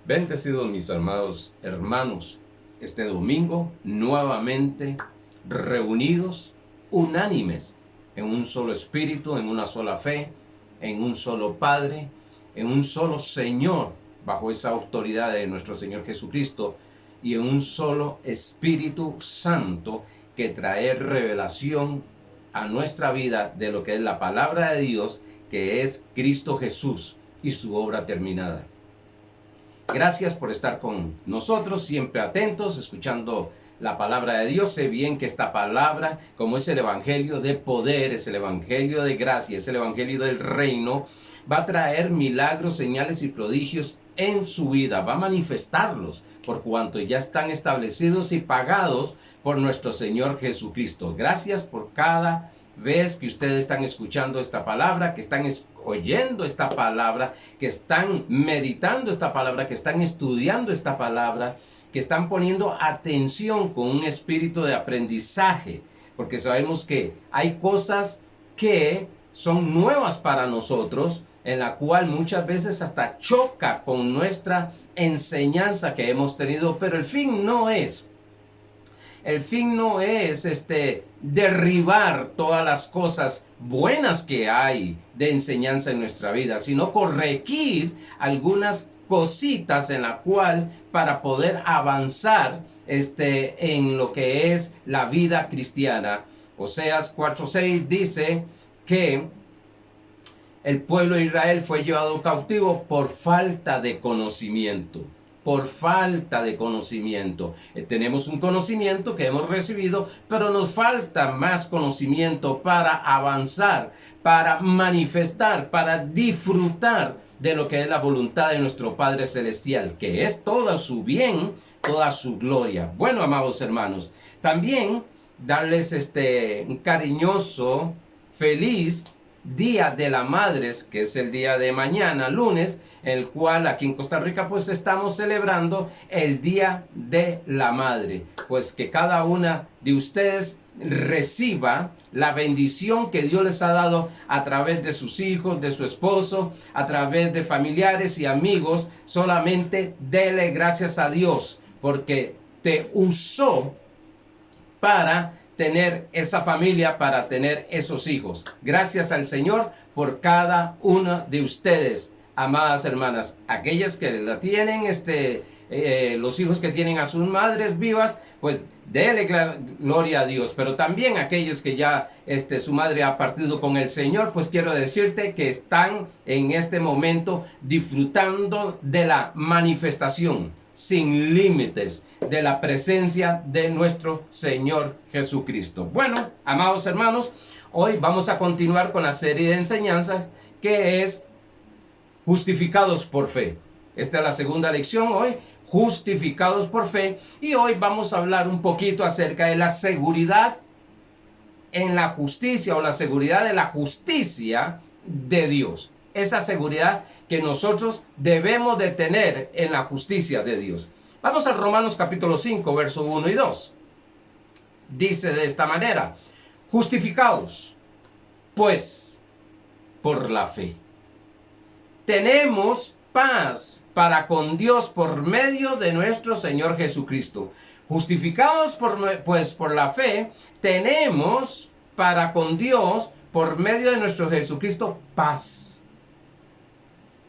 Bendecidos mis amados hermanos, este domingo nuevamente reunidos, unánimes, en un solo espíritu, en una sola fe, en un solo Padre, en un solo Señor, bajo esa autoridad de nuestro Señor Jesucristo, y en un solo Espíritu Santo que trae revelación a nuestra vida de lo que es la palabra de Dios, que es Cristo Jesús y su obra terminada. Gracias por estar con nosotros, siempre atentos, escuchando la palabra de Dios. Sé bien que esta palabra, como es el evangelio de poder, es el evangelio de gracia, es el evangelio del reino, va a traer milagros, señales y prodigios en su vida, va a manifestarlos por cuanto ya están establecidos y pagados por nuestro Señor Jesucristo. Gracias por cada vez que ustedes están escuchando esta palabra, que están oyendo esta palabra, que están meditando esta palabra, que están estudiando esta palabra, que están poniendo atención con un espíritu de aprendizaje, porque sabemos que hay cosas que son nuevas para nosotros, en la cual muchas veces hasta choca con nuestra enseñanza que hemos tenido, pero el fin no es derribar todas las cosas buenas que hay de enseñanza en nuestra vida, sino corregir algunas cositas en la cual para poder avanzar en lo que es la vida cristiana. Oseas 4:6 dice que el pueblo de Israel fue llevado cautivo por falta de conocimiento. Por falta de conocimiento. Tenemos un conocimiento que hemos recibido, pero nos falta más conocimiento para avanzar, para manifestar, para disfrutar de lo que es la voluntad de nuestro Padre Celestial, que es todo su bien, toda su gloria. Bueno, amados hermanos, también darles un cariñoso, feliz Día de las Madres, que es el día de mañana, lunes, el cual aquí en Costa Rica pues estamos celebrando el Día de la Madre. Pues que cada una de ustedes reciba la bendición que Dios les ha dado a través de sus hijos, de su esposo, a través de familiares y amigos. Solamente dele gracias a Dios porque te usó para tener esa familia, para tener esos hijos. Gracias al Señor por cada una de ustedes, amadas hermanas, aquellas que la tienen, los hijos que tienen a sus madres vivas, pues déle gloria a Dios, pero también aquellos que ya su madre ha partido con el Señor, pues quiero decirte que están en este momento disfrutando de la manifestación sin límites de la presencia de nuestro Señor Jesucristo. Bueno, amados hermanos, hoy vamos a continuar con la serie de enseñanzas que es justificados por fe. Esta es la segunda lección hoy, justificados por fe, y hoy vamos a hablar un poquito acerca de la seguridad en la justicia o la seguridad de la justicia de Dios. Esa seguridad que nosotros debemos de tener en la justicia de Dios. Vamos a Romanos capítulo 5, verso 1 y 2. Dice de esta manera: justificados, pues, por la fe, tenemos paz para con Dios por medio de nuestro Señor Jesucristo. Justificados por la fe, tenemos para con Dios por medio de nuestro Jesucristo paz.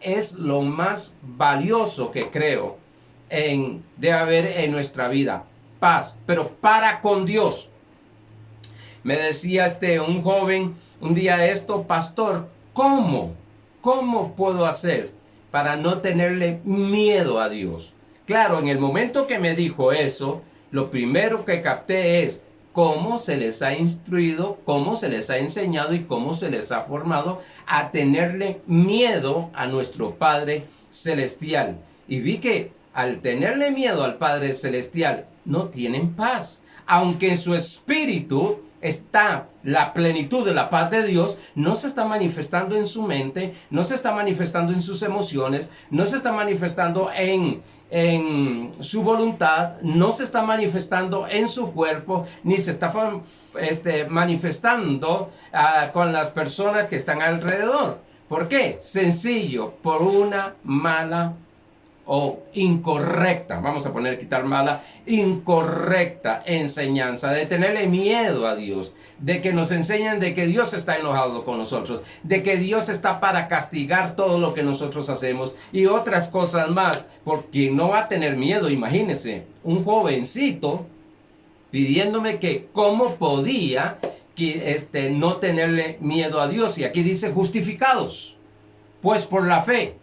Es lo más valioso que creo debe haber en nuestra vida, paz, pero para con Dios. Me decía un joven un día esto: pastor, ¿cómo puedo hacer para no tenerle miedo a Dios? Claro, en el momento que me dijo eso, lo primero que capté es cómo se les ha instruido, cómo se les ha enseñado y cómo se les ha formado a tenerle miedo a nuestro Padre Celestial. Y vi que al tenerle miedo al Padre Celestial, no tienen paz. Aunque en su espíritu está la plenitud de la paz de Dios, no se está manifestando en su mente, no se está manifestando en sus emociones, no se está manifestando en su voluntad, no se está manifestando en su cuerpo, ni se está manifestando con las personas que están alrededor. ¿Por qué? Sencillo, por una mala o incorrecta, vamos a poner, quitar mala, incorrecta enseñanza, de tenerle miedo a Dios, de que nos enseñan de que Dios está enojado con nosotros, de que Dios está para castigar todo lo que nosotros hacemos y otras cosas más, porque no va a tener miedo. Imagínense, un jovencito pidiéndome que cómo podía no tenerle miedo a Dios, y aquí dice justificados, pues por la fe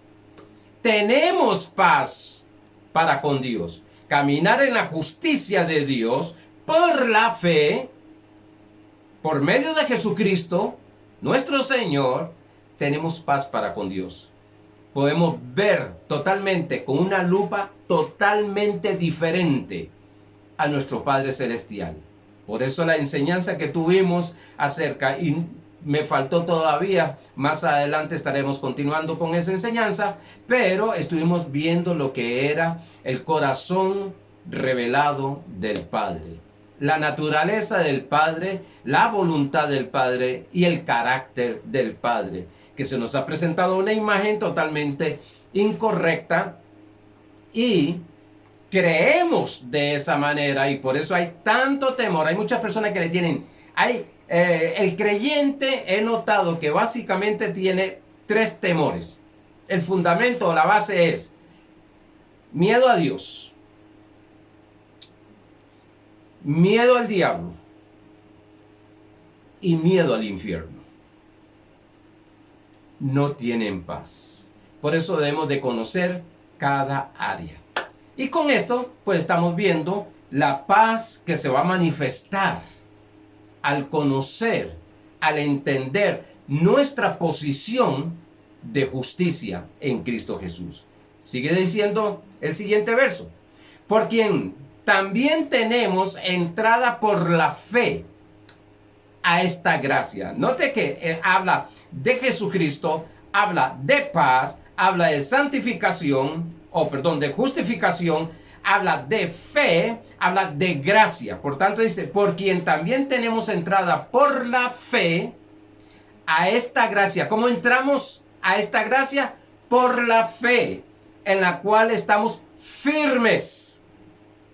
tenemos paz para con Dios. Caminar en la justicia de Dios por la fe, por medio de Jesucristo, nuestro Señor, tenemos paz para con Dios. Podemos ver totalmente, con una lupa totalmente diferente a nuestro Padre Celestial. Por eso la enseñanza que tuvimos acerca, y me faltó todavía, más adelante estaremos continuando con esa enseñanza, pero estuvimos viendo lo que era el corazón revelado del Padre, la naturaleza del Padre, la voluntad del Padre y el carácter del Padre, que se nos ha presentado una imagen totalmente incorrecta y creemos de esa manera, y por eso hay tanto temor. Hay muchas personas que le tienen, el creyente, he notado que básicamente tiene tres temores. El fundamento o la base es miedo a Dios, miedo al diablo y miedo al infierno. No tienen paz. Por eso debemos de conocer cada área. Y con esto, pues estamos viendo la paz que se va a manifestar al conocer, al entender nuestra posición de justicia en Cristo Jesús. Sigue diciendo el siguiente verso: por quien también tenemos entrada por la fe a esta gracia. Note que habla de Jesucristo, habla de paz, habla de santificación, de justificación, habla de fe, habla de gracia. Por tanto dice, por quien también tenemos entrada por la fe a esta gracia. ¿Cómo entramos a esta gracia? Por la fe, en la cual estamos firmes.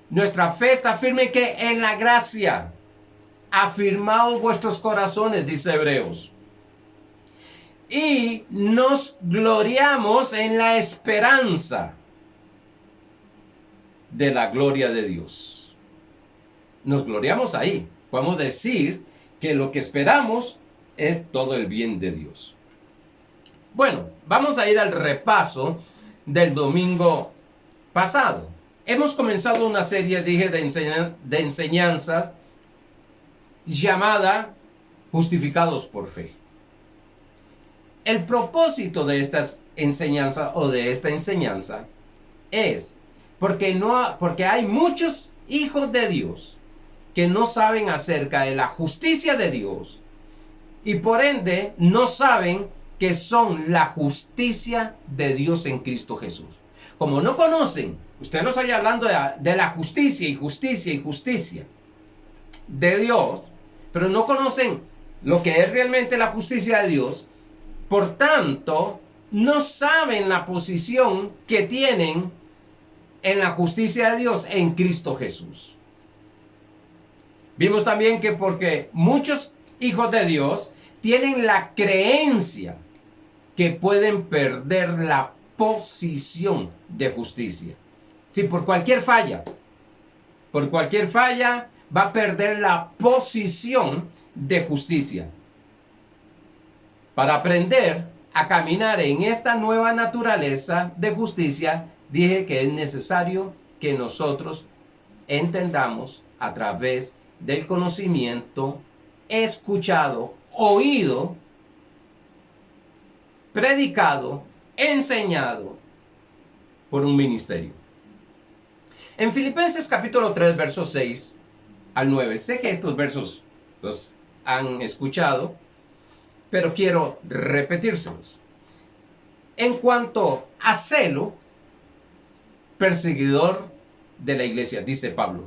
Nuestra fe está firme que en la gracia. Afirmaos vuestros corazones, dice Hebreos. Y nos gloriamos en la esperanza de la gloria de Dios. Nos gloriamos ahí. Podemos decir que lo que esperamos es todo el bien de Dios. Bueno, vamos a ir al repaso del domingo pasado. Hemos comenzado una serie, dije, de enseñanzas llamada Justificados por Fe. El propósito de estas enseñanzas o de esta enseñanza es porque hay muchos hijos de Dios que no saben acerca de la justicia de Dios y por ende no saben que son la justicia de Dios en Cristo Jesús. Como no conocen, usted nos oye hablando de la justicia y justicia y justicia de Dios, pero no conocen lo que es realmente la justicia de Dios, por tanto, no saben la posición que tienen en la justicia de Dios en Cristo Jesús. Vimos también que porque muchos hijos de Dios tienen la creencia que pueden perder la posición de justicia. Si por cualquier falla va a perder la posición de justicia. Para aprender a caminar en esta nueva naturaleza de justicia, dije que es necesario que nosotros entendamos a través del conocimiento escuchado, oído, predicado, enseñado por un ministerio. En Filipenses capítulo 3, versos 6 al 9, sé que estos versos los han escuchado, pero quiero repetírselos. En cuanto a celo, perseguidor de la iglesia, dice Pablo.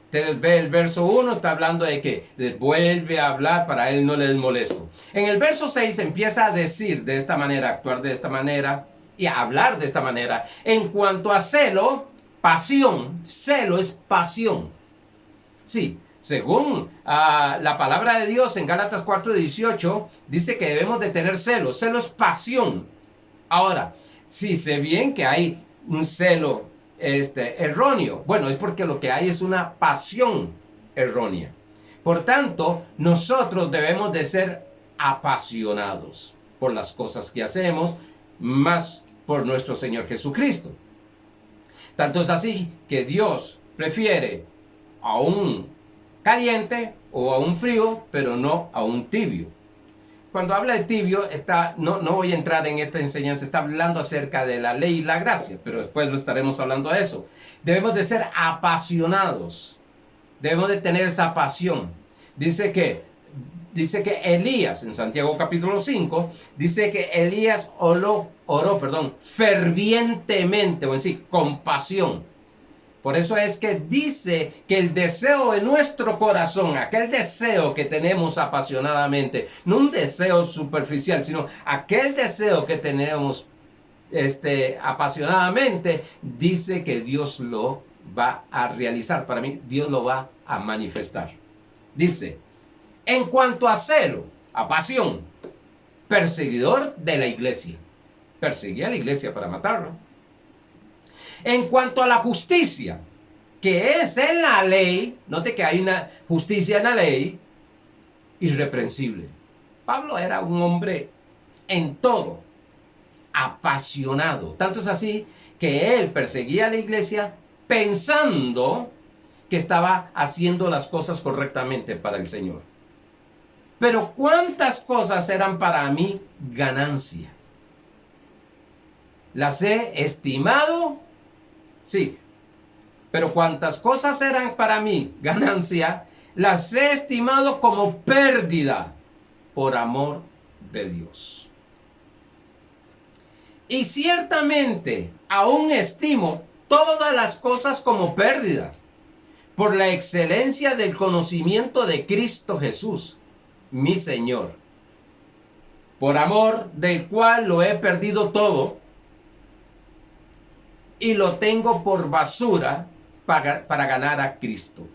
Ustedes ven el verso 1, está hablando de que les vuelve a hablar, para él no les molesto. En el verso 6 empieza a decir de esta manera, actuar de esta manera, y hablar de esta manera. En cuanto a celo, pasión, celo es pasión. Sí, según la palabra de Dios en Gálatas 4:18, dice que debemos de tener celo. Celo es pasión. Ahora, sí sé bien que hay un celo erróneo. Bueno, es porque lo que hay es una pasión errónea. Por tanto, nosotros debemos de ser apasionados por las cosas que hacemos, más por nuestro Señor Jesucristo. Tanto es así que Dios prefiere a un caliente o a un frío, pero no a un tibio. Cuando habla de tibio, no voy a entrar en esta enseñanza, está hablando acerca de la ley y la gracia, pero después lo estaremos hablando de eso. Debemos de ser apasionados, debemos de tener esa pasión. Dice que Elías, en Santiago capítulo 5, dice que Elías oró, fervientemente, o en sí, con pasión. Por eso es que dice que el deseo de nuestro corazón, aquel deseo que tenemos apasionadamente, no un deseo superficial, sino aquel deseo que tenemos apasionadamente, dice que Dios lo va a realizar. Para mí, Dios lo va a manifestar. Dice, en cuanto a celo, a pasión, perseguidor de la iglesia. Perseguía a la iglesia para matarlo. En cuanto a la justicia, que es en la ley, note que hay una justicia en la ley, irreprensible. Pablo era un hombre en todo, apasionado. Tanto es así que él perseguía a la iglesia pensando que estaba haciendo las cosas correctamente para el Señor. Pero ¿cuántas cosas eran para mí ganancia? Las he estimado. Sí, pero cuantas cosas eran para mí ganancia, las he estimado como pérdida por amor de Dios. Y ciertamente aún estimo todas las cosas como pérdida por la excelencia del conocimiento de Cristo Jesús, mi Señor, por amor del cual lo he perdido todo y lo tengo por basura para ganar a Cristo.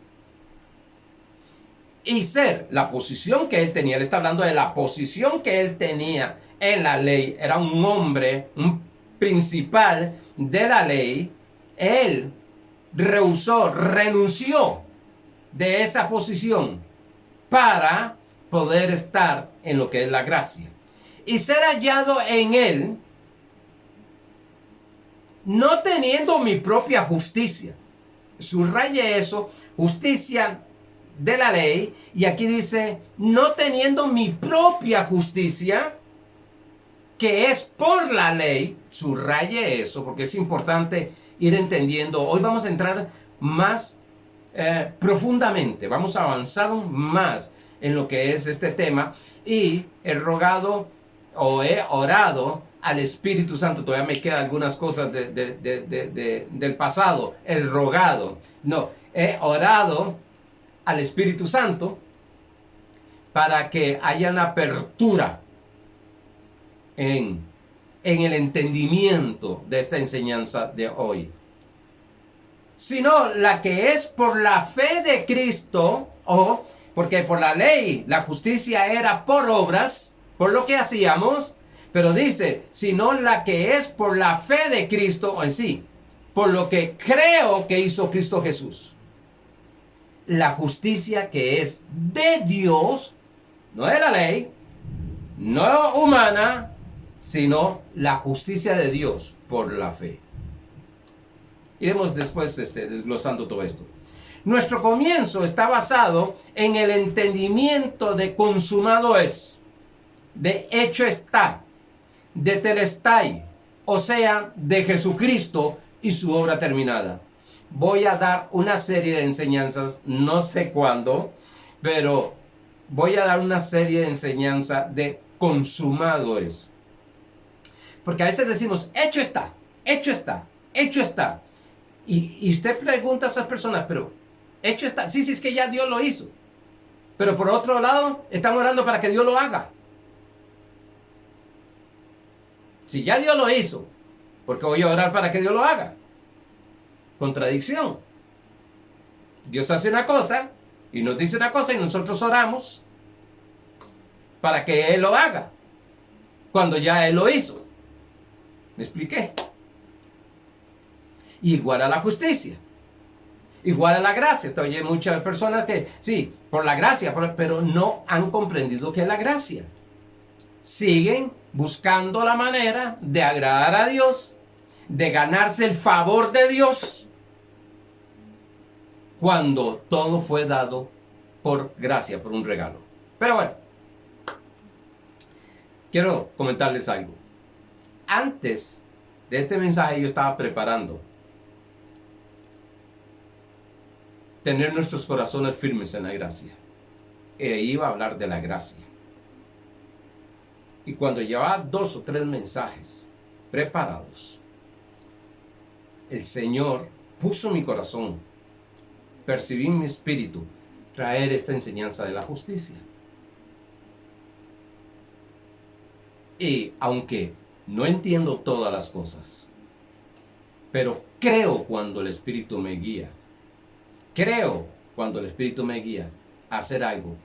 Y ser la posición que él tenía, él está hablando de la posición que él tenía en la ley, era un hombre, un principal de la ley, él renunció de esa posición para poder estar en lo que es la gracia. Y ser hallado en él, no teniendo mi propia justicia. Subraye eso, justicia de la ley, y aquí dice, no teniendo mi propia justicia, que es por la ley. Subraye eso, porque es importante ir entendiendo. Hoy vamos a entrar más profundamente, vamos a avanzar más en lo que es este tema, y he rogado o he orado al Espíritu Santo. Todavía me quedan algunas cosas del pasado. He rogado, no, he orado al Espíritu Santo para que haya una apertura en el entendimiento de esta enseñanza de hoy. Sino la que es por la fe de Cristo, porque por la ley la justicia era por obras, por lo que hacíamos. Pero dice, sino la que es por la fe de Cristo en sí, por lo que creo que hizo Cristo Jesús. La justicia que es de Dios, no de la ley, no humana, sino la justicia de Dios por la fe. Iremos después desglosando todo esto. Nuestro comienzo está basado en el entendimiento de consumado es, de hecho está, de telestai, o sea, de Jesucristo y su obra terminada. Voy a dar una serie de enseñanzas, no sé cuándo, pero voy a dar una serie de enseñanzas de consumado es. Porque a veces decimos, hecho está, hecho está, hecho está. Y usted pregunta a esas personas, pero hecho está, sí, es que ya Dios lo hizo. Pero por otro lado, están orando para que Dios lo haga. Si ya Dios lo hizo, porque voy a orar para que Dios lo haga. Contradicción. Dios hace una cosa y nos dice una cosa y nosotros oramos para que Él lo haga, cuando ya Él lo hizo. ¿Me expliqué? Igual a la justicia, igual a la gracia. Hay muchas personas que, sí, por la gracia, pero no han comprendido qué es la gracia. Siguen buscando la manera de agradar a Dios, de ganarse el favor de Dios, cuando todo fue dado por gracia, por un regalo. Pero bueno, quiero comentarles algo. Antes de este mensaje yo estaba preparando tener nuestros corazones firmes en la gracia. E iba a hablar de la gracia. Y cuando llevaba 2 o 3 mensajes preparados, el Señor puso en mi corazón, percibí en mi espíritu, traer esta enseñanza de la justicia. Y aunque no entiendo todas las cosas, pero creo cuando el Espíritu me guía. Creo cuando el Espíritu me guía a hacer algo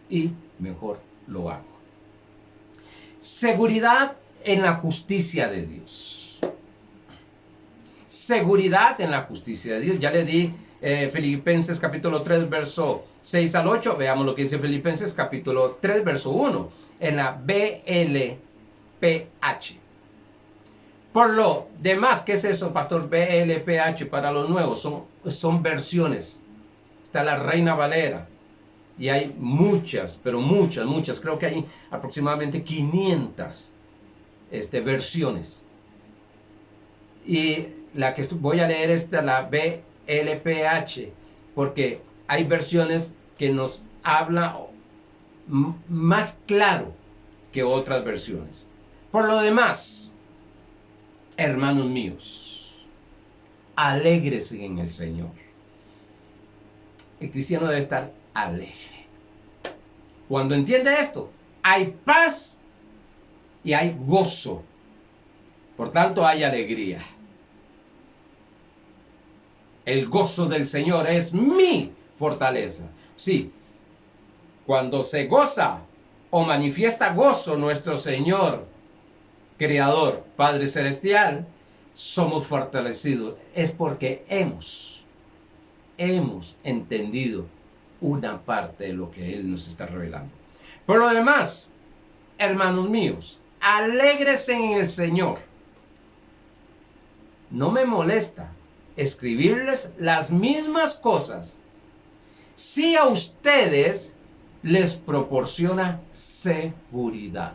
y mejor lo hago. Seguridad en la justicia de Dios. Seguridad en la justicia de Dios. Ya le di Filipenses capítulo 3, verso 6 al 8. Veamos lo que dice Filipenses capítulo 3, verso 1. En la BLPH. Por lo demás, ¿qué es eso, pastor? BLPH para los nuevos. Son versiones. Está la Reina Valera. Y hay muchas, pero muchas. Creo que hay aproximadamente 500 versiones. Y la que voy a leer es la BLPH, porque hay versiones que nos habla más claro que otras versiones. Por lo demás, hermanos míos, alégrese en el Señor. El cristiano debe estar alegre. Cuando entiende esto, hay paz y hay gozo. Por tanto, hay alegría. El gozo del Señor es mi fortaleza. Sí, cuando se goza o manifiesta gozo nuestro Señor, Creador, Padre Celestial, somos fortalecidos. Es porque hemos entendido una parte de lo que Él nos está revelando. Por lo demás, hermanos míos, alégrense en el Señor. No me molesta escribirles las mismas cosas si a ustedes les proporciona seguridad.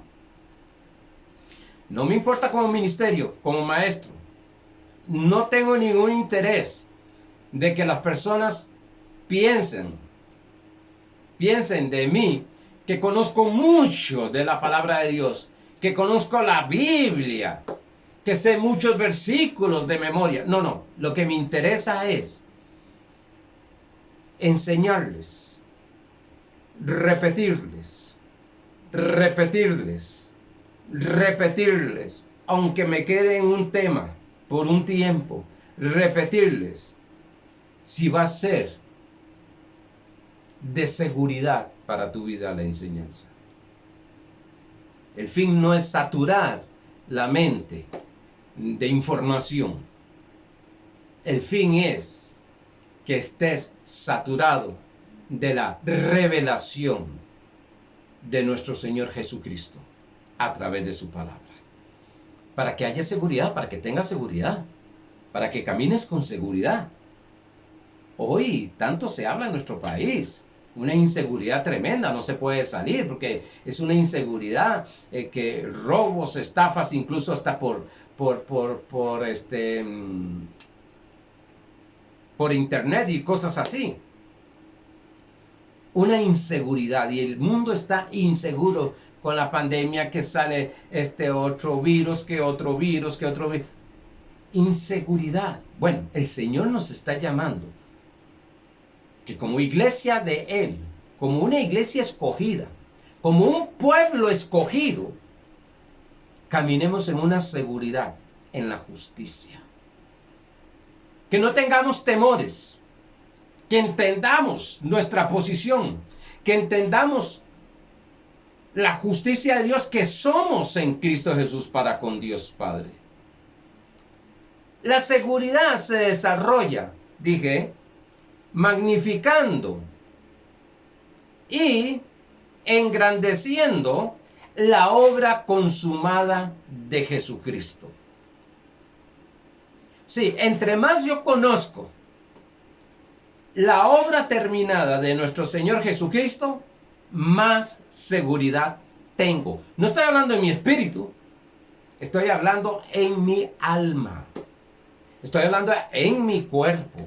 No me importa como ministerio, como maestro. No tengo ningún interés de que las personas piensen de mí que conozco mucho de la palabra de Dios, que conozco la Biblia, que sé muchos versículos de memoria. No, lo que me interesa es enseñarles, repetirles, aunque me quede en un tema por un tiempo, repetirles si va a ser de seguridad para tu vida la enseñanza. El fin no es saturar la mente de información. El fin es que estés saturado de la revelación de nuestro Señor Jesucristo a través de su palabra. Para que haya seguridad, para que tengas seguridad, para que camines con seguridad. Hoy tanto se habla en nuestro país, una inseguridad tremenda, no se puede salir porque es una inseguridad que robos, estafas, incluso hasta por internet y cosas así. Una inseguridad, y el mundo está inseguro con la pandemia, que sale otro virus, que otro virus. Inseguridad. Bueno, el Señor nos está llamando que como iglesia de Él, como una iglesia escogida, como un pueblo escogido, caminemos en una seguridad en la justicia. Que no tengamos temores, que entendamos nuestra posición, que entendamos la justicia de Dios que somos en Cristo Jesús para con Dios Padre. La seguridad se desarrolla, dije, magnificando y engrandeciendo la obra consumada de Jesucristo. Sí, entre más yo conozco la obra terminada de nuestro Señor Jesucristo, más seguridad tengo. No estoy hablando en mi espíritu, estoy hablando en mi alma. Estoy hablando en mi cuerpo.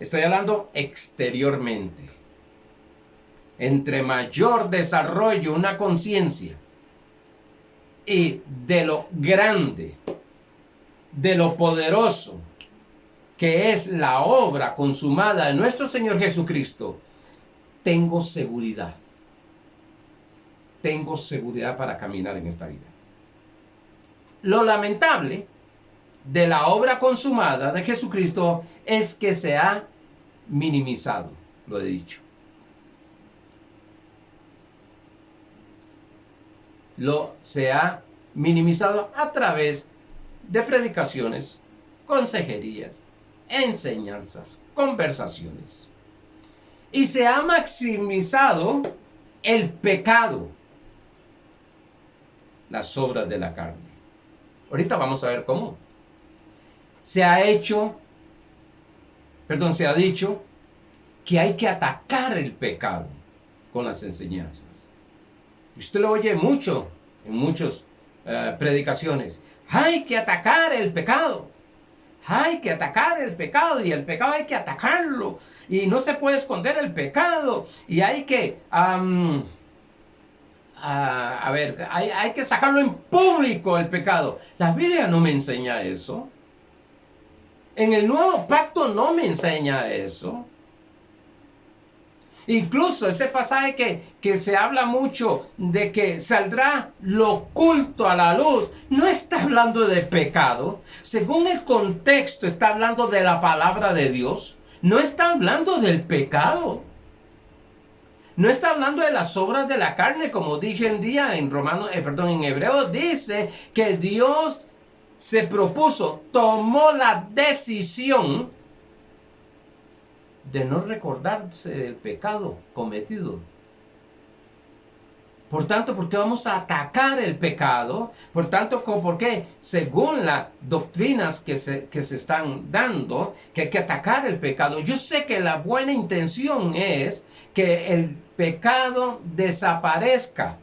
Estoy hablando exteriormente. Entre mayor desarrollo una conciencia y de lo grande, de lo poderoso que es la obra consumada de nuestro Señor Jesucristo, tengo seguridad. Tengo seguridad para caminar en esta vida. Lo lamentable de la obra consumada de Jesucristo es que se ha minimizado, lo he dicho. Se ha minimizado a través de predicaciones, consejerías, enseñanzas, conversaciones. Y se ha maximizado el pecado, las obras de la carne. Ahorita vamos a ver cómo. Se ha dicho que hay que atacar el pecado con las enseñanzas. Usted lo oye mucho en muchas predicaciones. Hay que atacar el pecado. Hay que atacar el pecado y el pecado hay que atacarlo. Y no se puede esconder el pecado. Y hay que, hay que sacarlo en público el pecado. La Biblia no me enseña eso. En el Nuevo Pacto no me enseña eso. Incluso ese pasaje que se habla mucho de que saldrá lo oculto a la luz, no está hablando de pecado. Según el contexto, está hablando de la palabra de Dios. No está hablando del pecado. No está hablando de las obras de la carne, como dije en Hebreos dice que Dios se propuso, tomó la decisión de no recordarse del pecado cometido. Por tanto, ¿por qué vamos a atacar el pecado? Por tanto, ¿por qué? Según las doctrinas que se están dando, que hay que atacar el pecado. Yo sé que la buena intención es que el pecado desaparezca.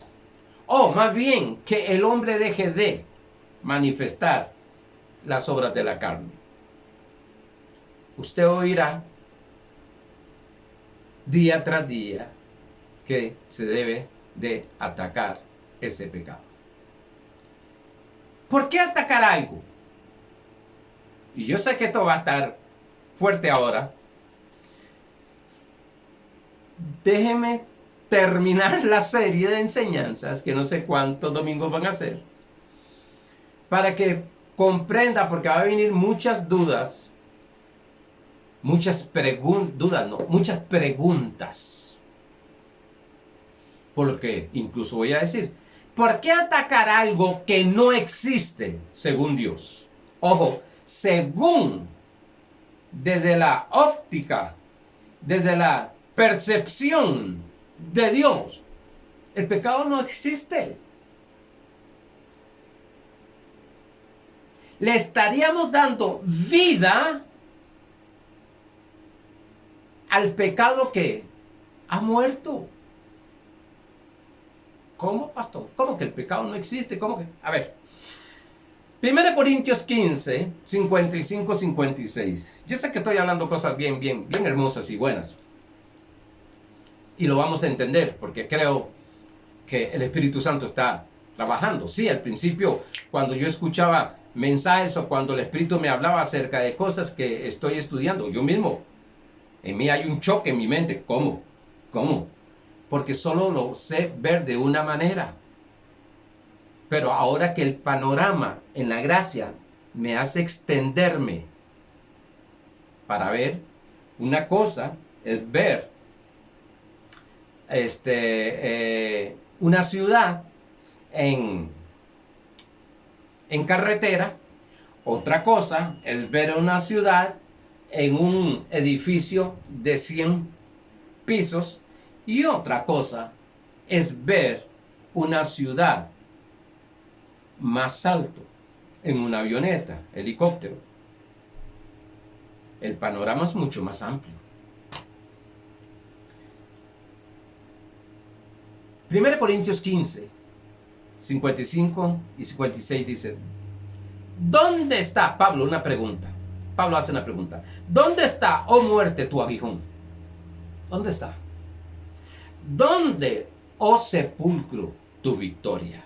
O más bien, que el hombre deje de manifestar las obras de la carne. Usted oirá día tras día que se debe de atacar ese pecado. ¿Por qué atacar algo? Y yo sé que esto va a estar fuerte ahora. Déjeme terminar la serie de enseñanzas, que no sé cuántos domingos van a ser, para que comprenda, porque va a venir muchas dudas. Muchas preguntas. Porque incluso voy a decir, ¿por qué atacar algo que no existe según Dios? Ojo, según, desde la óptica, desde la percepción de Dios, el pecado no existe. Le estaríamos dando vida al pecado que ha muerto. ¿Cómo, pastor? ¿Cómo que el pecado no existe? ¿Cómo que? A ver. 1 Corintios 15, 55, 56. Yo sé que estoy hablando cosas bien hermosas y buenas. Y lo vamos a entender, porque creo que el Espíritu Santo está trabajando. Sí, al principio, cuando yo escuchaba mensajes o cuando el Espíritu me hablaba acerca de cosas que estoy estudiando, yo mismo, en mí hay un choque en mi mente. ¿Cómo? Porque solo lo sé ver de una manera. Pero ahora que el panorama en la gracia me hace extenderme para ver. Una cosa es ver una ciudad en carretera. Otra cosa es ver una ciudad en un edificio de 100 pisos. Y otra cosa es ver una ciudad más alto en una avioneta, helicóptero. El panorama es mucho más amplio. 1 Corintios 15, 55 y 56 dice: ¿dónde está, Pablo, una pregunta? Pablo hace una pregunta. ¿Dónde está, oh muerte, tu aguijón? ¿Dónde está? ¿Dónde, oh sepulcro, tu victoria?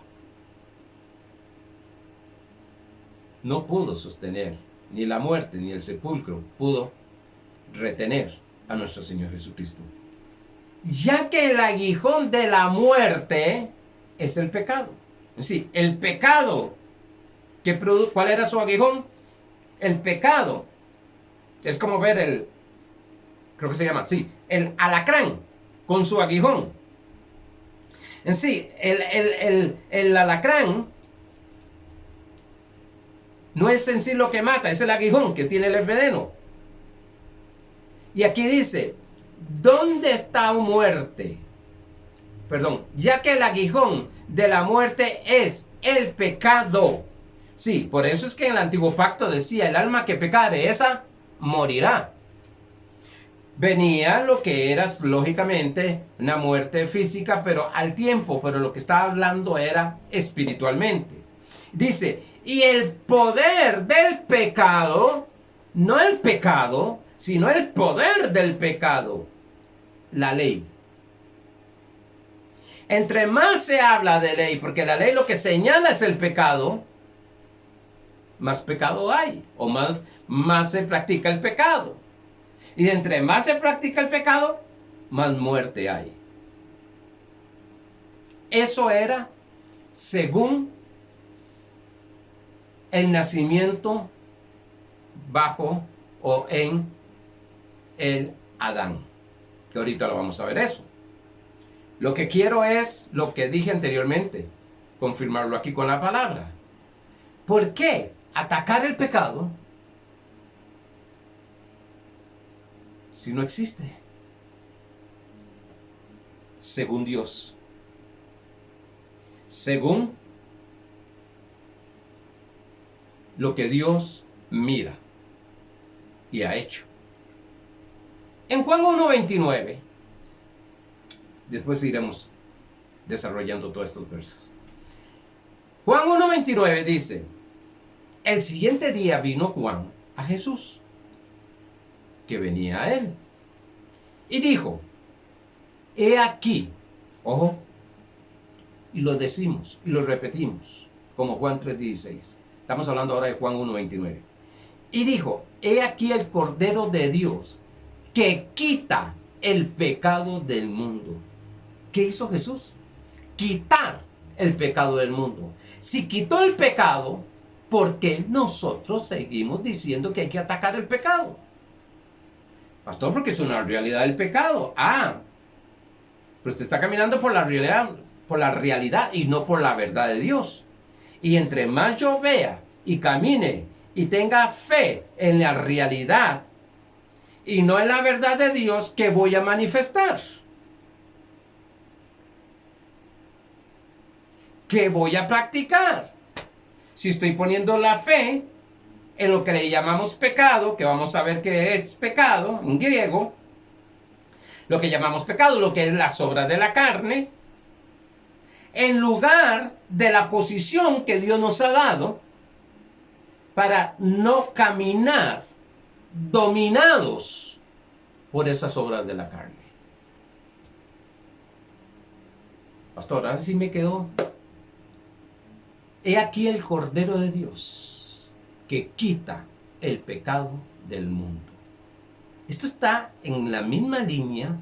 No pudo sostener, ni la muerte ni el sepulcro pudo retener a nuestro Señor Jesucristo. Ya que el aguijón de la muerte es el pecado. Sí, el pecado. ¿Cuál era su aguijón? El pecado. Es como ver creo que se llama, sí, el alacrán con su aguijón. En sí, el alacrán no es en sí lo que mata, es el aguijón que tiene el veneno. Y aquí dice: ¿dónde está muerte? Perdón, ya que el aguijón de la muerte es el pecado. Sí, por eso es que en el antiguo pacto decía: el alma que pecare, esa morirá. Venía lo que era lógicamente una muerte física, pero al tiempo, pero lo que estaba hablando era espiritualmente. Dice: y el poder del pecado, no el pecado, sino el poder del pecado, la ley. Entre más se habla de ley, porque la ley lo que señala es el pecado, más pecado hay, o más se practica el pecado. Y entre más se practica el pecado, más muerte hay. Eso era según el nacimiento bajo o en el Adán. Que ahorita lo vamos a ver eso. Lo que quiero es lo que dije anteriormente, confirmarlo aquí con la palabra. ¿Por qué atacar el pecado si no existe? Según Dios. Según lo que Dios mira y ha hecho. En Juan 1:29, después iremos desarrollando todos estos versos. Juan 1:29 dice: el siguiente día vino Juan a Jesús, que venía a él, y dijo: he aquí, ojo, y lo decimos y lo repetimos, como Juan 3:16. Estamos hablando ahora de Juan 1:29. Y dijo: he aquí el Cordero de Dios, que quita el pecado del mundo. ¿Qué hizo Jesús? Quitar el pecado del mundo. Si quitó el pecado, ¿por qué nosotros seguimos diciendo que hay que atacar el pecado? Pastor, porque es una realidad del pecado. Pero usted está caminando por la realidad y no por la verdad de Dios. Y entre más yo vea y camine y tenga fe en la realidad y no en la verdad de Dios, ¿qué voy a manifestar? ¿Qué voy a practicar? Si estoy poniendo la fe en lo que le llamamos pecado, que vamos a ver qué es pecado en griego, lo que llamamos pecado, lo que es las obras de la carne, en lugar de la posición que Dios nos ha dado para no caminar dominados por esas obras de la carne. Pastor, ahora sí me quedó. He aquí el Cordero de Dios, que quita el pecado del mundo. Esto está en la misma línea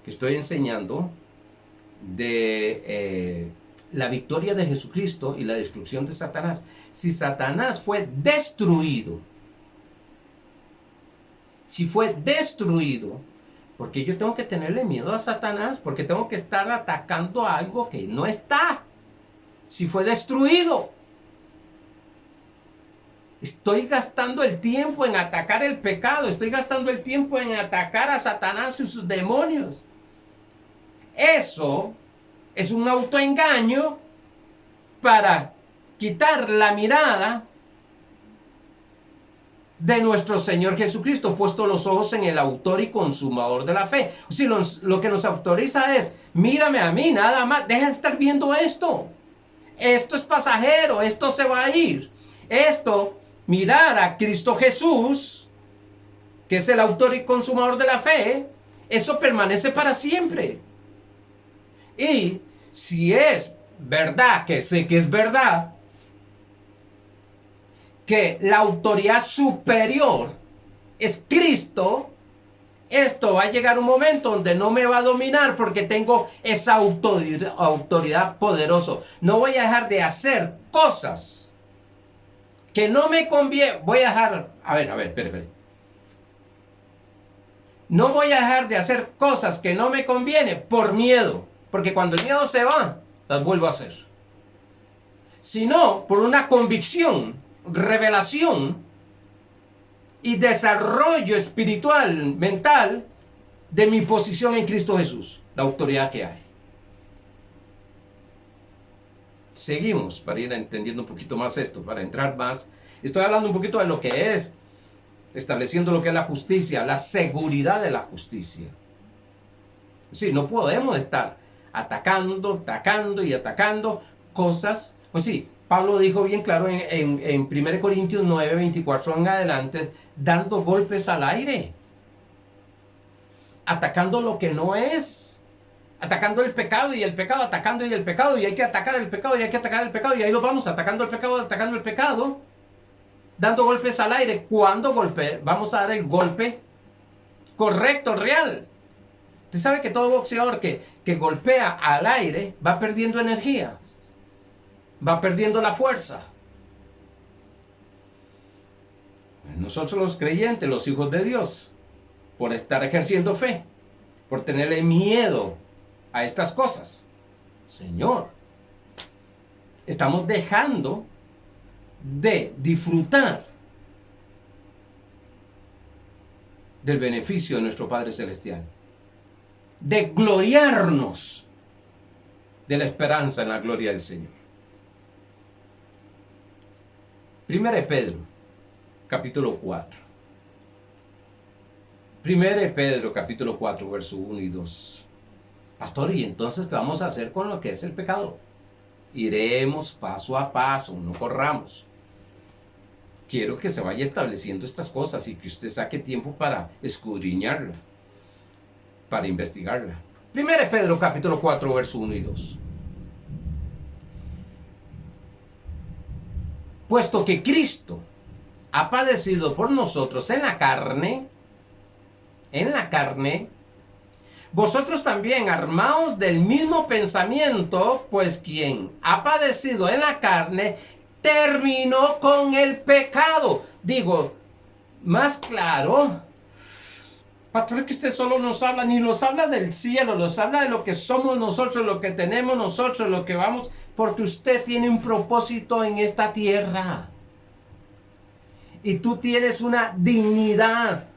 que estoy enseñando de la victoria de Jesucristo y la destrucción de Satanás. Si Satanás fue destruido, porque yo tengo que tenerle miedo a Satanás, porque tengo que estar atacando a algo que no está. Si fue destruido, estoy gastando el tiempo en atacar el pecado, estoy gastando el tiempo en atacar a Satanás y sus demonios. Eso es un autoengaño para quitar la mirada de nuestro Señor Jesucristo, puesto los ojos en el autor y consumador de la fe. Si lo que nos autoriza es, mírame a mí, nada más, deja de estar viendo esto. Esto es pasajero, esto se va a ir. Esto, mirar a Cristo Jesús, que es el autor y consumador de la fe, eso permanece para siempre. Y si es verdad, que sé que es verdad, que la autoridad superior es Cristo, esto va a llegar un momento donde no me va a dominar porque tengo esa autoridad poderosa. No voy a dejar de hacer cosas que no me conviene. Voy a dejar, espere. No voy a dejar de hacer cosas que no me conviene por miedo, porque cuando el miedo se va, las vuelvo a hacer. Sino por una convicción, revelación y desarrollo espiritual, mental, de mi posición en Cristo Jesús, la autoridad que hay. Seguimos para ir entendiendo un poquito más esto, para entrar más. Estoy hablando un poquito de lo que es, estableciendo lo que es la justicia, la seguridad de la justicia. Sí, no podemos estar atacando cosas. Pues sí, Pablo dijo bien claro en 1 Corintios 9, 24 en adelante, dando golpes al aire, atacando lo que no es, atacando el pecado, atacando el pecado, y hay que atacar el pecado, y ahí lo vamos, atacando el pecado, dando golpes al aire. ¿Cuándo vamos a dar el golpe correcto, real? Usted sabe que todo boxeador que golpea al aire va perdiendo energía, va perdiendo la fuerza. Nosotros los creyentes, los hijos de Dios, por estar ejerciendo fe, por tenerle miedo a estas cosas, Señor, estamos dejando de disfrutar del beneficio de nuestro Padre Celestial, de gloriarnos de la esperanza en la gloria del Señor. 1 Pedro, capítulo 4. 1 Pedro, capítulo 4, verso 1 y 2. Pastor, ¿y entonces qué vamos a hacer con lo que es el pecado? Iremos paso a paso, no corramos. Quiero que se vaya estableciendo estas cosas y que usted saque tiempo para escudriñarla, para investigarla. 1 Pedro, capítulo 4, verso 1 y 2. Puesto que Cristo ha padecido por nosotros en la carne, vosotros también armaos del mismo pensamiento, pues quien ha padecido en la carne, terminó con el pecado. Digo, más claro, pastor, es que usted solo nos habla, ni nos habla del cielo, nos habla de lo que somos nosotros, lo que tenemos nosotros, lo que vamos, porque usted tiene un propósito en esta tierra. Y tú tienes una dignidad.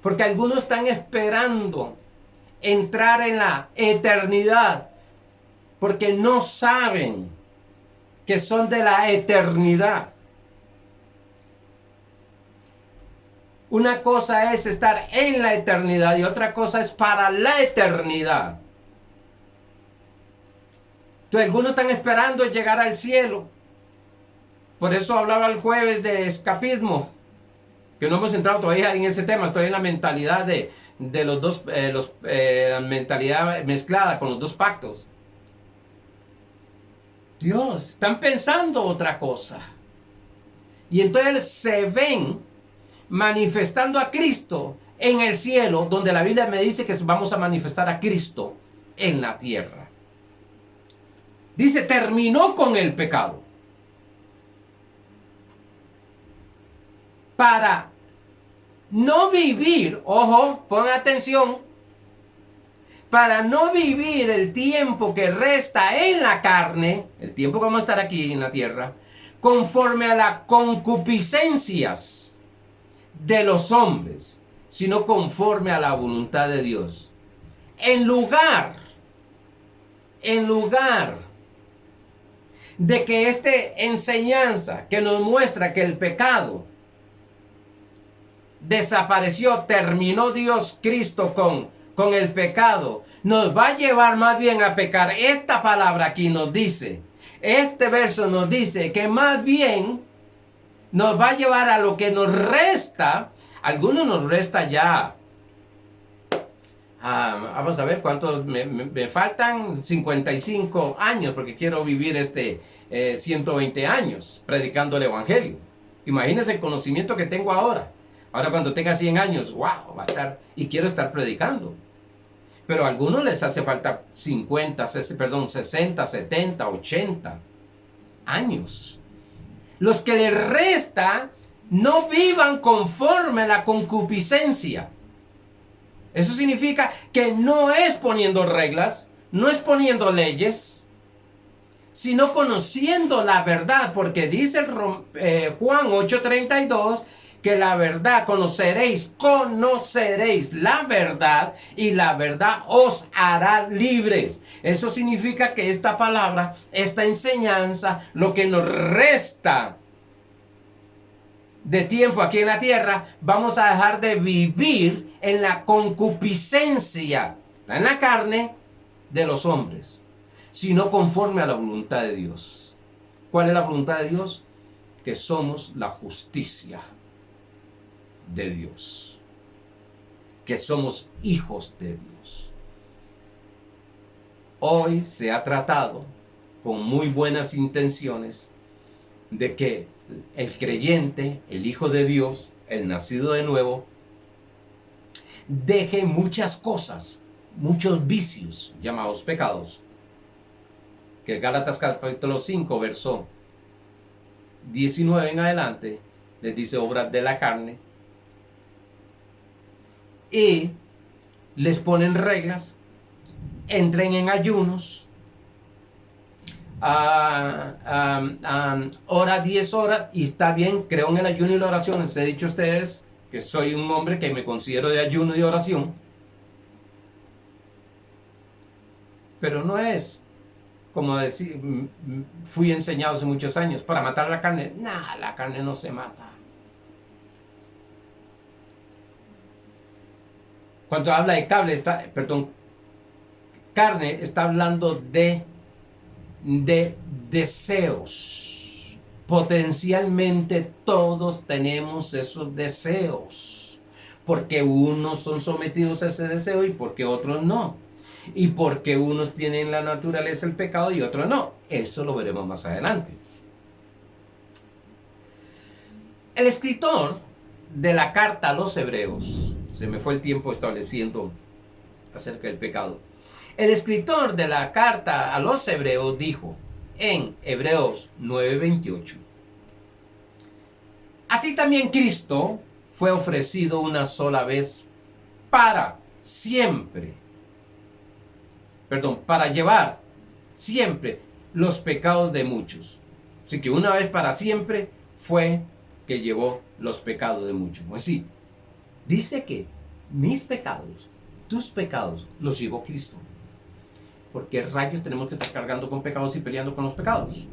Porque algunos están esperando entrar en la eternidad, porque no saben que son de la eternidad. Una cosa es estar en la eternidad y otra cosa es para la eternidad. Entonces, algunos están esperando llegar al cielo. Por eso hablaba el jueves de escapismo, que no hemos entrado todavía en ese tema. Estoy en la mentalidad de los dos, mentalidad mezclada con los dos pactos. Dios, están pensando otra cosa. Y entonces se ven manifestando a Cristo en el cielo, donde la Biblia me dice que vamos a manifestar a Cristo en la tierra. Dice, terminó con el pecado. Para no vivir, ojo, pon atención, para no vivir el tiempo que resta en la carne, el tiempo que vamos a estar aquí en la tierra, conforme a las concupiscencias de los hombres, sino conforme a la voluntad de Dios. En lugar de que esta enseñanza que nos muestra que el pecado desapareció, terminó Dios Cristo con el pecado, nos va a llevar más bien a pecar. Esta palabra aquí nos dice, este verso nos dice que más bien nos va a llevar a lo que nos resta. Algunos nos resta ya. Vamos a ver cuántos me faltan. 55 años porque quiero vivir 120 años predicando el evangelio. Imagínense el conocimiento que tengo ahora. Ahora cuando tenga 100 años, wow, va a estar y quiero estar predicando. Pero a algunos les hace falta 60, 70, 80 años. Los que les resta no vivan conforme a la concupiscencia. Eso significa que no es poniendo reglas, no es poniendo leyes, sino conociendo la verdad, porque dice Juan 8:32 que la verdad conoceréis la verdad y la verdad os hará libres. Eso significa que esta palabra, esta enseñanza, lo que nos resta de tiempo aquí en la tierra, vamos a dejar de vivir en la concupiscencia, en la carne de los hombres, sino conforme a la voluntad de Dios. ¿Cuál es la voluntad de Dios? Que somos la justicia de Dios, que somos hijos de Dios. Hoy se ha tratado con muy buenas intenciones de que el creyente, el hijo de Dios, el nacido de nuevo, deje muchas cosas, muchos vicios llamados pecados, que Gálatas capítulo 5 verso 19 en adelante les dice obras de la carne, y les ponen reglas, entren en ayunos, hora 10 horas, y está bien, creo en el ayuno y la oración. Les he dicho a ustedes que soy un hombre que me considero de ayuno y oración, pero no es como decir, fui enseñado hace muchos años, para matar la carne. Nah, la carne no se mata. Cuando habla de carne, está hablando de deseos. Potencialmente todos tenemos esos deseos, porque unos son sometidos a ese deseo y porque otros no, y porque unos tienen la naturaleza del pecado y otros no. Eso lo veremos más adelante. El escritor de la carta a los Hebreos, se me fue el tiempo estableciendo acerca del pecado. El escritor de la carta a los Hebreos dijo en Hebreos 9:28: así también Cristo fue ofrecido una sola vez para siempre, para llevar siempre los pecados de muchos. Así que una vez para siempre fue que llevó los pecados de muchos. Así, dice que mis pecados, tus pecados, los llevó Cristo. ¿Por qué rayos tenemos que estar cargando con pecados y peleando con los pecados?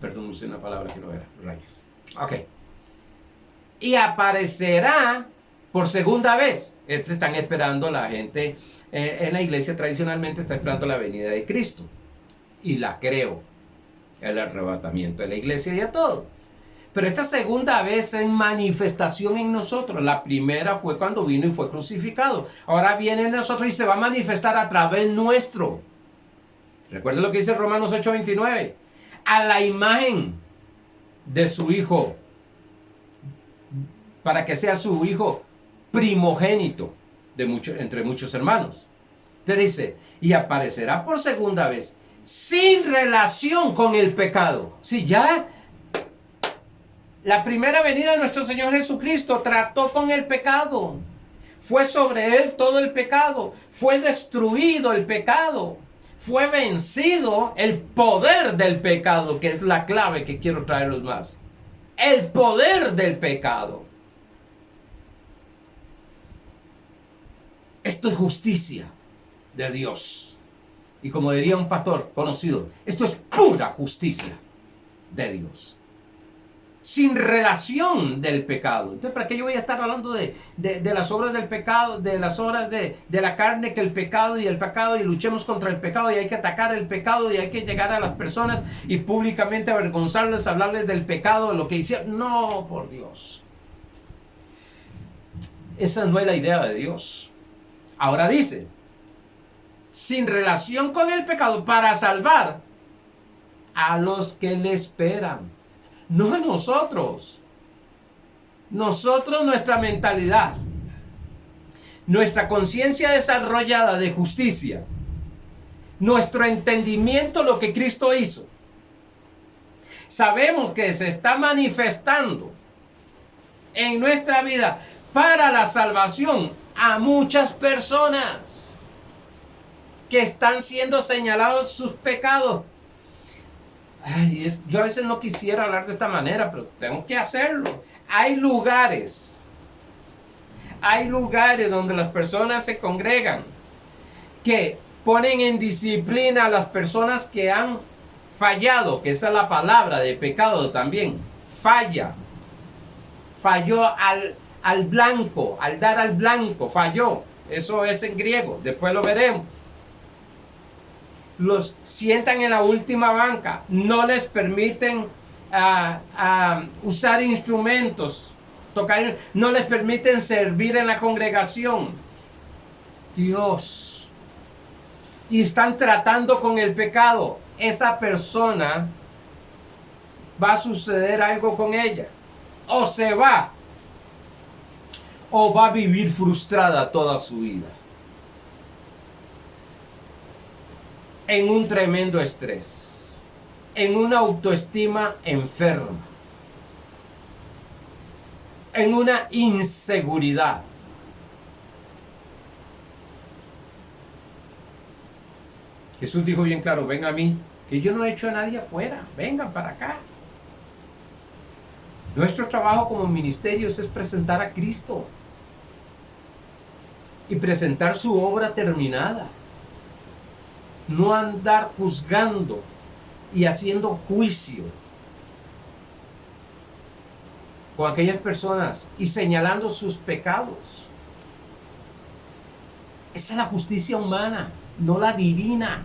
Perdón, usé una palabra que no era, rayos. Ok. Y aparecerá por segunda vez. Están esperando la gente en la iglesia, tradicionalmente está esperando la venida de Cristo. Y la creo. El arrebatamiento de la iglesia y a todo. Pero esta segunda vez en manifestación en nosotros. La primera fue cuando vino y fue crucificado. Ahora viene en nosotros y se va a manifestar a través nuestro. Recuerden lo que dice Romanos 8:29. A la imagen de su Hijo, para que sea su Hijo primogénito entre muchos hermanos. Te dice, y aparecerá por segunda vez sin relación con el pecado. Si ya la primera venida de nuestro Señor Jesucristo trató con el pecado. Fue sobre él todo el pecado. Fue destruido el pecado. Fue vencido el poder del pecado, que es la clave que quiero traerlos más. El poder del pecado. Esto es justicia de Dios. Y como diría un pastor conocido, esto es pura justicia de Dios. Sin relación del pecado. Entonces, ¿para qué yo voy a estar hablando de las obras del pecado, de las obras de la carne, que el pecado y luchemos contra el pecado y hay que atacar el pecado y hay que llegar a las personas y públicamente avergonzarles, hablarles del pecado, de lo que hicieron? No, por Dios. Esa no es la idea de Dios. Ahora dice, sin relación con el pecado, para salvar a los que le esperan. No a nosotros. Nosotros, nuestra mentalidad, nuestra conciencia desarrollada de justicia, nuestro entendimiento de lo que Cristo hizo, sabemos que se está manifestando en nuestra vida para la salvación a muchas personas que están siendo señalados sus pecados. Ay, yo a veces no quisiera hablar de esta manera, pero tengo que hacerlo. Hay lugares donde las personas se congregan que ponen en disciplina a las personas que han fallado, que esa es la palabra de pecado también. Falló al blanco, al dar al blanco, falló. Eso es en griego, después lo veremos. Los sientan en la última banca, no les permiten usar instrumentos, tocar, no les permiten servir en la congregación. Dios. Y están tratando con el pecado. Esa persona, va a suceder algo con ella. O se va, o va a vivir frustrada toda su vida. En un tremendo estrés, en una autoestima enferma, en una inseguridad. Jesús dijo bien claro, ven a mí, que yo no he hecho a nadie afuera, vengan para acá. Nuestro trabajo como ministerios es presentar a Cristo y presentar su obra terminada. No andar juzgando y haciendo juicio con aquellas personas y señalando sus pecados. Esa es la justicia humana, no la divina.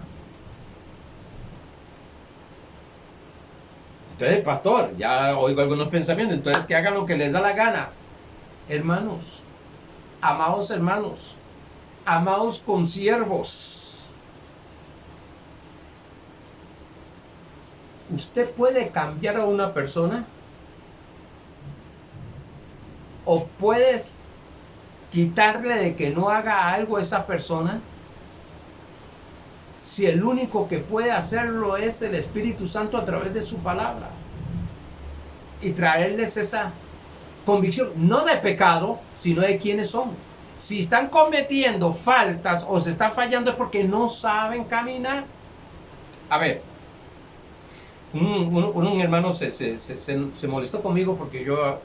Entonces, pastor, ya oigo algunos pensamientos, entonces que hagan lo que les da la gana. Hermanos, amados consiervos, ¿usted puede cambiar a una persona? ¿O puedes quitarle de que no haga algo a esa persona? Si el único que puede hacerlo es el Espíritu Santo a través de su palabra. Y traerles esa convicción, no de pecado, sino de quiénes son. Si están cometiendo faltas o se están fallando es porque no saben caminar. A ver. Un hermano se molestó conmigo porque yo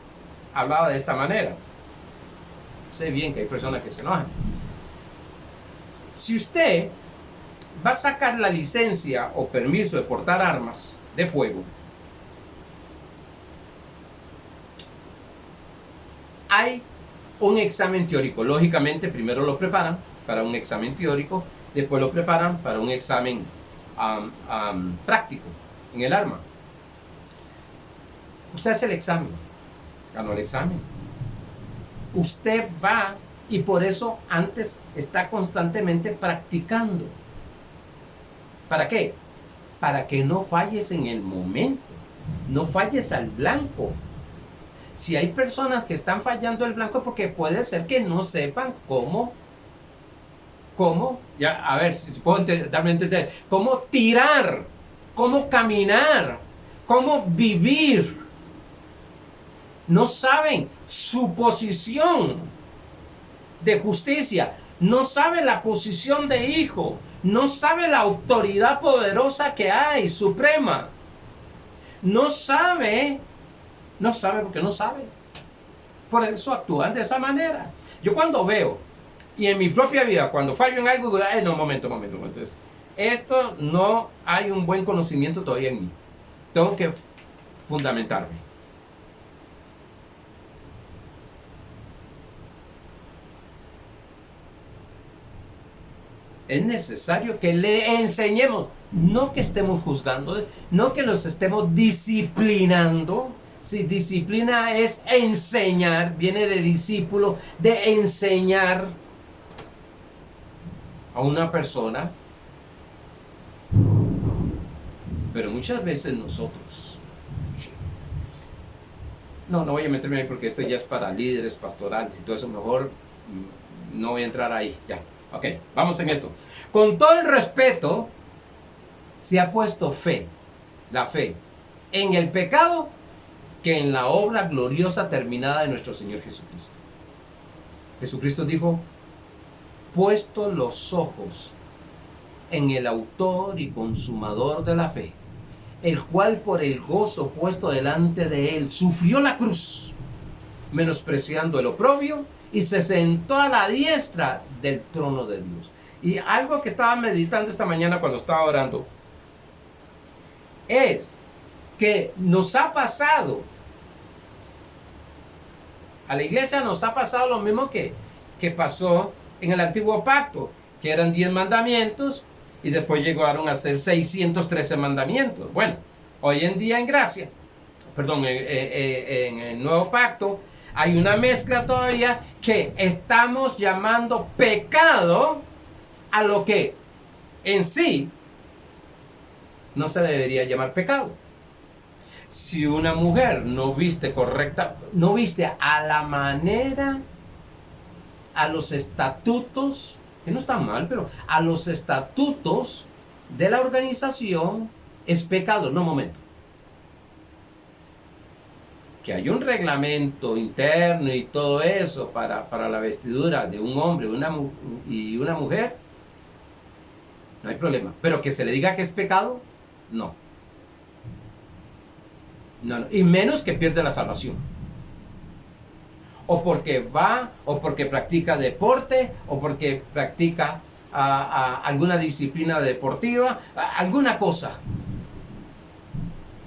hablaba de esta manera. Sé bien que hay personas que se enojan. Si usted va a sacar la licencia o permiso de portar armas de fuego, hay un examen teórico. Lógicamente, primero lo preparan para un examen teórico, después lo preparan para un examen práctico en el arma. Usted hace el examen, ganó el examen. Usted va y por eso antes está constantemente practicando. ¿Para qué? Para que no falles en el momento, no falles al blanco. Si hay personas que están fallando el blanco porque puede ser que no sepan cómo cómo, ya, a ver si puedo darme a entender, cómo tirar, cómo caminar, cómo vivir. No saben su posición de justicia, no saben la posición de hijo, no saben la autoridad poderosa que hay, suprema. No sabe porque no sabe. Por eso actúan de esa manera. Yo cuando veo, y en mi propia vida, cuando fallo en algo, digo, no, momento. Entonces, esto no hay un buen conocimiento todavía en mí. Tengo que fundamentarme. Es necesario que le enseñemos, no que estemos juzgando, no que los estemos disciplinando. Si disciplina es enseñar, viene de discípulo, de enseñar a una persona. Pero muchas veces nosotros, no voy a meterme ahí porque esto ya es para líderes pastorales y todo eso, mejor no voy a entrar ahí, ya. Ok, vamos en esto. Con todo el respeto, se ha puesto la fe, en el pecado que en la obra gloriosa terminada de nuestro Señor Jesucristo. Jesucristo dijo, puesto los ojos en el autor y consumador de la fe, el cual por el gozo puesto delante de él sufrió la cruz, menospreciando el oprobio, y se sentó a la diestra del trono de Dios. Y algo que estaba meditando esta mañana cuando estaba orando es que nos ha pasado, a la iglesia nos ha pasado lo mismo que pasó en el antiguo pacto, que eran 10 mandamientos y después llegaron a ser 613 mandamientos. Bueno, hoy en día en gracia, en el nuevo pacto, hay una mezcla todavía que estamos llamando pecado a lo que en sí no se debería llamar pecado. Si una mujer no viste a la manera, a los estatutos, que no está mal, pero a los estatutos de la organización, es pecado. No, momento. Que hay un reglamento interno y todo eso para la vestidura de un hombre y una mujer, no hay problema. Pero que se le diga que es pecado, no. Y menos que pierde la salvación. O porque practica deporte, o porque practica alguna disciplina deportiva, alguna cosa.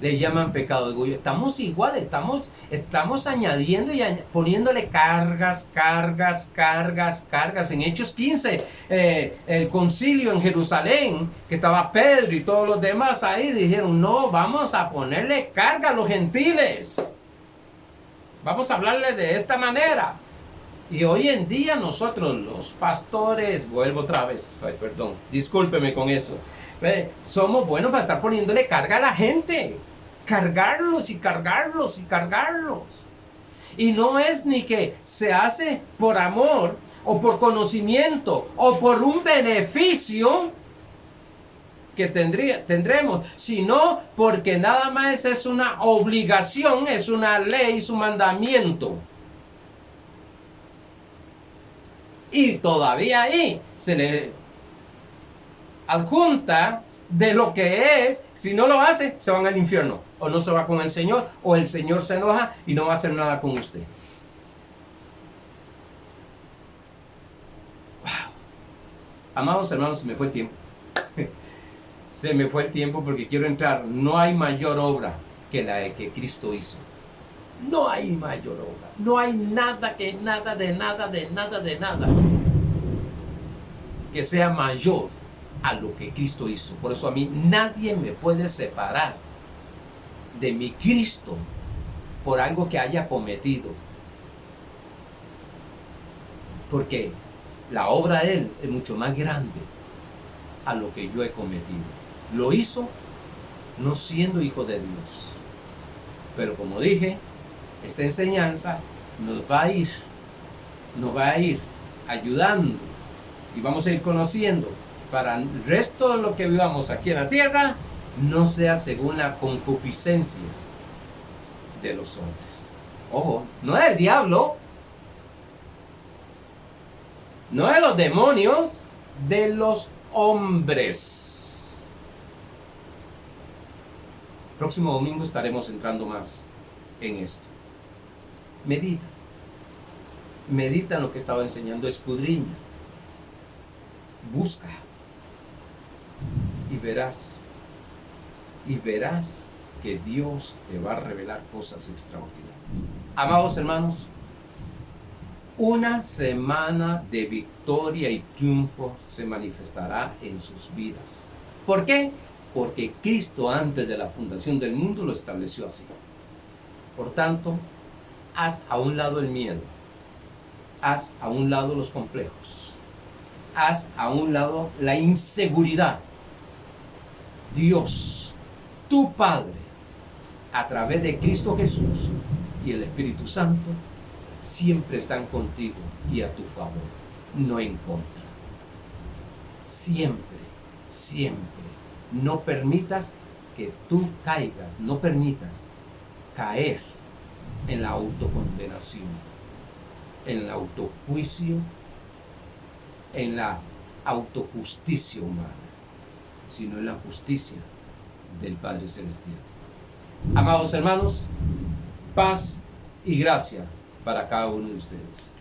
Le llaman pecado de orgullo. Estamos igual, estamos añadiendo y poniéndole cargas. En Hechos 15, el concilio en Jerusalén, que estaba Pedro y todos los demás ahí, dijeron, no, vamos a ponerle carga a los gentiles. Vamos a hablarle de esta manera. Y hoy en día nosotros, los pastores, vuelvo otra vez, discúlpeme con eso, somos buenos para estar poniéndole carga a la gente. Cargarlos. Y no es ni que se hace por amor, o por conocimiento, o por un beneficio que tendremos, sino porque nada más es una obligación, es una ley, es un mandamiento. Y todavía ahí se le adjunta de lo que es, si no lo hace, se van al infierno, o no se va con el Señor, o el Señor se enoja y no va a hacer nada con usted. Wow. Amados hermanos, se me fue el tiempo. Se me fue el tiempo porque quiero entrar. No hay mayor obra que la que Cristo hizo. No hay mayor obra. No hay nada que nada que sea mayor a lo que Cristo hizo. Por eso a mí nadie me puede separar de mi Cristo por algo que haya cometido. Porque la obra de Él es mucho más grande a lo que yo he cometido. Lo hizo no siendo hijo de Dios. Pero como dije, esta enseñanza nos va a ir ayudando y vamos a ir conociendo para el resto de lo que vivamos aquí en la tierra, no sea según la concupiscencia de los hombres. Ojo, no es el diablo, no de los demonios, de los hombres. Próximo domingo estaremos entrando más en esto. Medita. Medita en lo que estaba enseñando, escudriña. Busca. Y verás que Dios te va a revelar cosas extraordinarias. Amados hermanos, una semana de victoria y triunfo se manifestará en sus vidas. ¿Por qué? Porque Cristo antes de la fundación del mundo lo estableció así. Por tanto, haz a un lado el miedo, haz a un lado los complejos, haz a un lado la inseguridad. Dios, tu Padre, a través de Cristo Jesús y el Espíritu Santo, siempre están contigo y a tu favor, no en contra. Siempre, siempre. No permitas que tú caigas, no permitas caer en la autocondenación, en el autojuicio, en la autojusticia humana, sino en la justicia del Padre Celestial. Amados hermanos, paz y gracia para cada uno de ustedes.